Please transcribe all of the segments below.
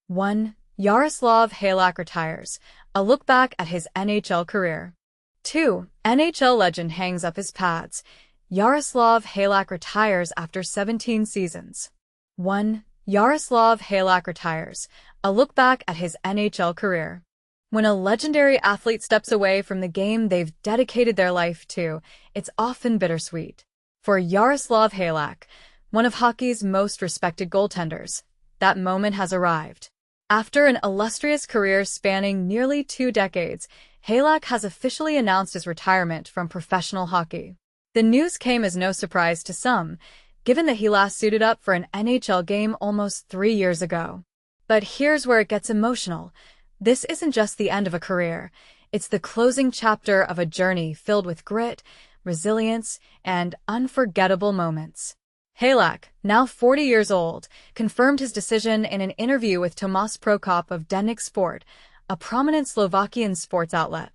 1. Jaroslav Halak retires. A look back at his NHL career. 2. NHL legend hangs up his pads. Jaroslav Halak retires after 17 seasons. 1. Jaroslav Halak retires. A look back at his NHL career. When a legendary athlete steps away from the game they've dedicated their life to, it's often bittersweet. For Jaroslav Halak, one of hockey's most respected goaltenders, that moment has arrived. After an illustrious career spanning nearly 2 decades, Halak has officially announced his retirement from professional hockey. The news came as no surprise to some, given that he last suited up for an NHL game almost 3 years ago. But here's where it gets emotional. This isn't just the end of a career. It's the closing chapter of a journey filled with grit, resilience, and unforgettable moments. Halak, now 40 years old, confirmed his decision in an interview with Tomas Prokop of Denik Sport, a prominent Slovakian sports outlet.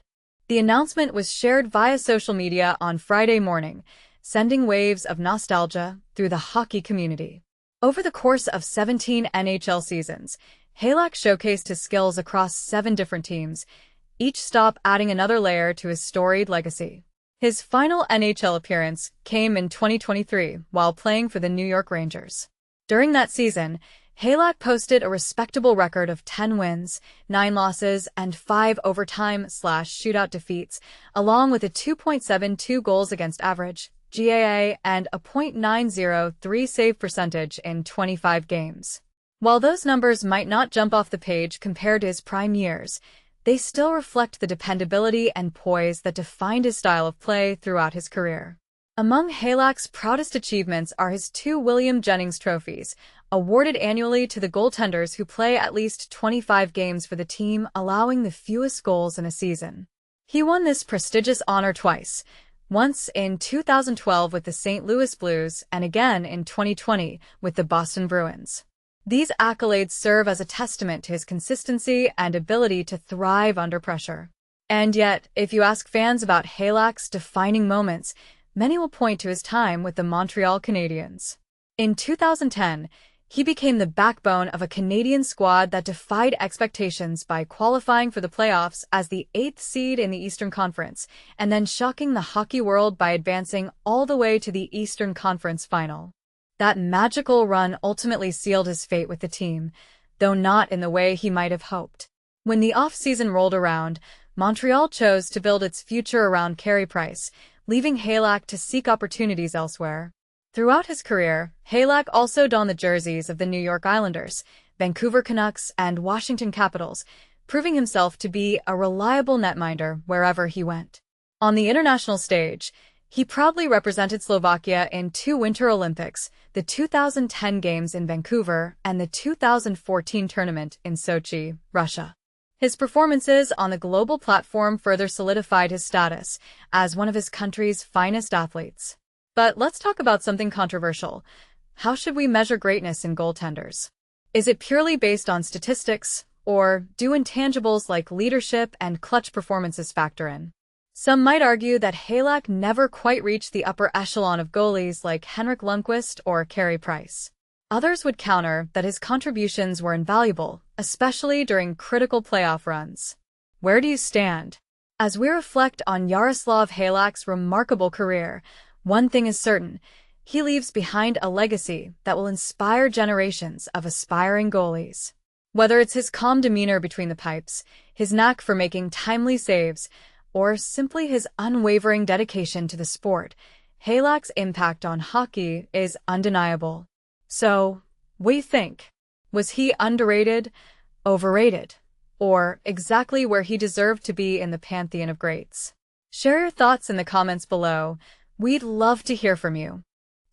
The announcement was shared via social media on Friday morning, sending waves of nostalgia through the hockey community. Over the course of 17 NHL seasons, Halak showcased his skills across 7 different teams, each stop adding another layer to his storied legacy. His final NHL appearance came in 2023 while playing for the New York Rangers. During that season, Halak posted a respectable record of 10 wins, 9 losses, and 5 overtime/shootout defeats, along with a 2.72 goals against average, GAA, and a .903 save percentage in 25 games. While those numbers might not jump off the page compared to his prime years, they still reflect the dependability and poise that defined his style of play throughout his career. Among Halak's proudest achievements are his 2 William Jennings Trophies, awarded annually to the goaltenders who play at least 25 games for the team, allowing the fewest goals in a season. He won this prestigious honor twice, once in 2012 with the St. Louis Blues and again in 2020 with the Boston Bruins. These accolades serve as a testament to his consistency and ability to thrive under pressure. And yet, if you ask fans about Halak's defining moments, many will point to his time with the Montreal Canadiens. In 2010, he became the backbone of a Canadian squad that defied expectations by qualifying for the playoffs as the 8th seed in the Eastern Conference, and then shocking the hockey world by advancing all the way to the Eastern Conference Final. That magical run ultimately sealed his fate with the team, though not in the way he might have hoped. When the off-season rolled around, Montreal chose to build its future around Carey Price, leaving Halak to seek opportunities elsewhere. Throughout his career, Halak also donned the jerseys of the New York Islanders, Vancouver Canucks, and Washington Capitals, proving himself to be a reliable netminder wherever he went. On the international stage, he proudly represented Slovakia in 2 Winter Olympics, the 2010 Games in Vancouver and the 2014 tournament in Sochi, Russia. His performances on the global platform further solidified his status as one of his country's finest athletes. But let's talk about something controversial. How should we measure greatness in goaltenders? Is it purely based on statistics, or do intangibles like leadership and clutch performances factor in? Some might argue that Halak never quite reached the upper echelon of goalies like Henrik Lundqvist or Carey Price. Others would counter that his contributions were invaluable, especially during critical playoff runs. Where do you stand? As we reflect on Jaroslav Halak's remarkable career, one thing is certain: he leaves behind a legacy that will inspire generations of aspiring goalies. Whether it's his calm demeanor between the pipes, his knack for making timely saves, or simply his unwavering dedication to the sport, Halak's impact on hockey is undeniable. So, what do you think? Was he underrated, overrated, or exactly where he deserved to be in the pantheon of greats? Share your thoughts in the comments below. We'd love to hear from you.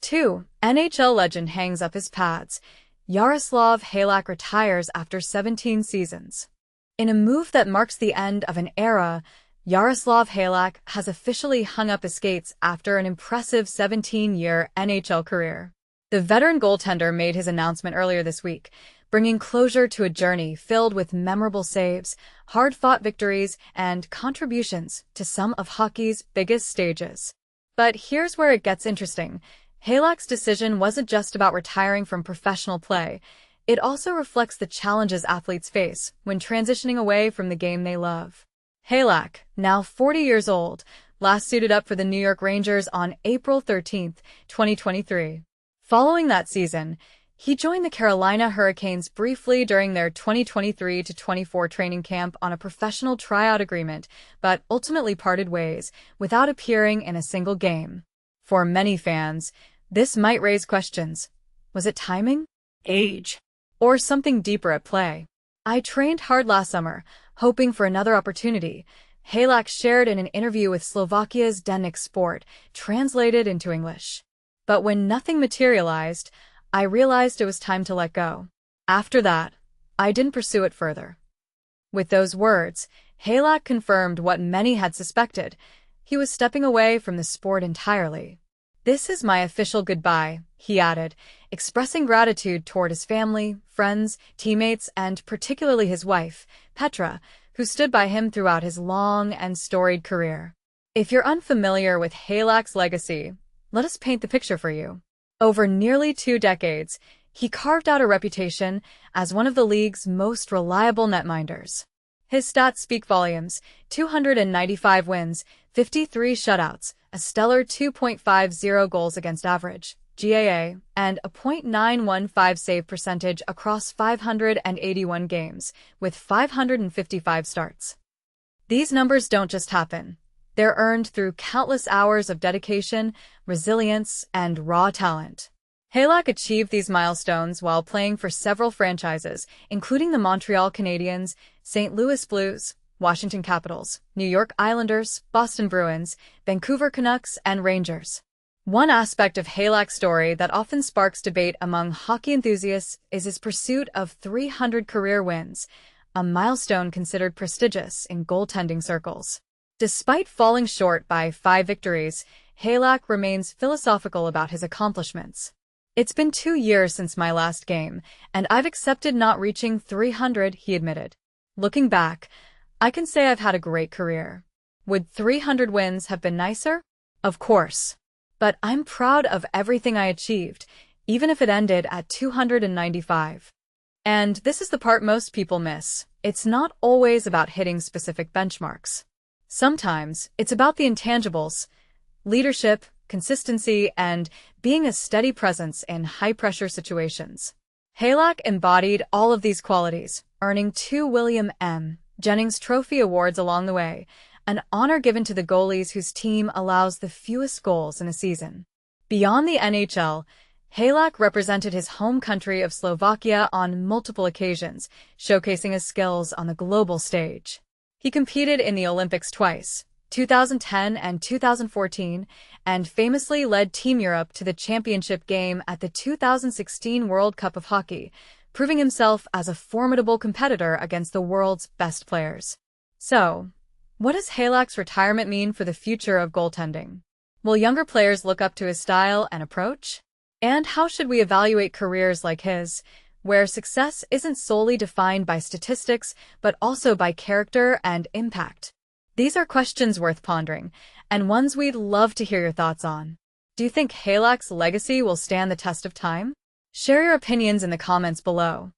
2. NHL legend hangs up his pads. Jaroslav Halak retires after 17 seasons. In a move that marks the end of an era, Jaroslav Halak has officially hung up his skates after an impressive 17-year NHL career. The veteran goaltender made his announcement earlier this week, bringing closure to a journey filled with memorable saves, hard-fought victories, and contributions to some of hockey's biggest stages. But here's where it gets interesting. Halak's decision wasn't just about retiring from professional play. it also reflects the challenges athletes face when transitioning away from the game they love. Halak, now 40 years old, last suited up for the New York Rangers on April 13, 2023. Following that season, he joined the Carolina Hurricanes briefly during their 2023-24 training camp on a professional tryout agreement, but ultimately parted ways without appearing in a single game. For many fans, this might raise questions. Was it timing? Age? Or something deeper at play? "I trained hard last summer, hoping for another opportunity," Halak shared in an interview with Slovakia's Denik Sport, translated into English. "But when nothing materialized, I realized it was time to let go. After that, I didn't pursue it further." With those words, Halak confirmed what many had suspected. He was stepping away from the sport entirely. "This is my official goodbye," he added, expressing gratitude toward his family, friends, teammates, and particularly his wife, Petra, who stood by him throughout his long and storied career. If you're unfamiliar with Halak's legacy, let us paint the picture for you. Over nearly 2 decades, he carved out a reputation as one of the league's most reliable netminders. His stats speak volumes: 295 wins, 53 shutouts, a stellar 2.50 goals against average, GAA, and a .915 save percentage across 581 games, with 555 starts. These numbers don't just happen. They're earned through countless hours of dedication, resilience, and raw talent. Halak achieved these milestones while playing for several franchises, including the Montreal Canadiens, St. Louis Blues, Washington Capitals, New York Islanders, Boston Bruins, Vancouver Canucks, and Rangers. One aspect of Halak's story that often sparks debate among hockey enthusiasts is his pursuit of 300 career wins, a milestone considered prestigious in goaltending circles. Despite falling short by 5 victories, Halak remains philosophical about his accomplishments. "It's been 2 years since my last game, and I've accepted not reaching 300, he admitted. "Looking back, I can say I've had a great career. Would 300 wins have been nicer? Of course. But I'm proud of everything I achieved, even if it ended at 295. And this is the part most people miss. It's not always about hitting specific benchmarks. Sometimes it's about the intangibles: leadership, consistency, and being a steady presence in high-pressure situations. Halak embodied all of these qualities, earning 2 William M. Jennings Trophy Awards along the way, an honor given to the goalies whose team allows the fewest goals in a season. Beyond the NHL, Halak represented his home country of Slovakia on multiple occasions, showcasing his skills on the global stage. He competed in the Olympics twice, 2010 and 2014, and famously led Team Europe to the championship game at the 2016 World Cup of Hockey, proving himself as a formidable competitor against the world's best players. So, what does Halak's retirement mean for the future of goaltending? Will younger players look up to his style and approach? And how should we evaluate careers like his, where success isn't solely defined by statistics, but also by character and impact? These are questions worth pondering, and ones we'd love to hear your thoughts on. Do you think Halak's legacy will stand the test of time? Share your opinions in the comments below.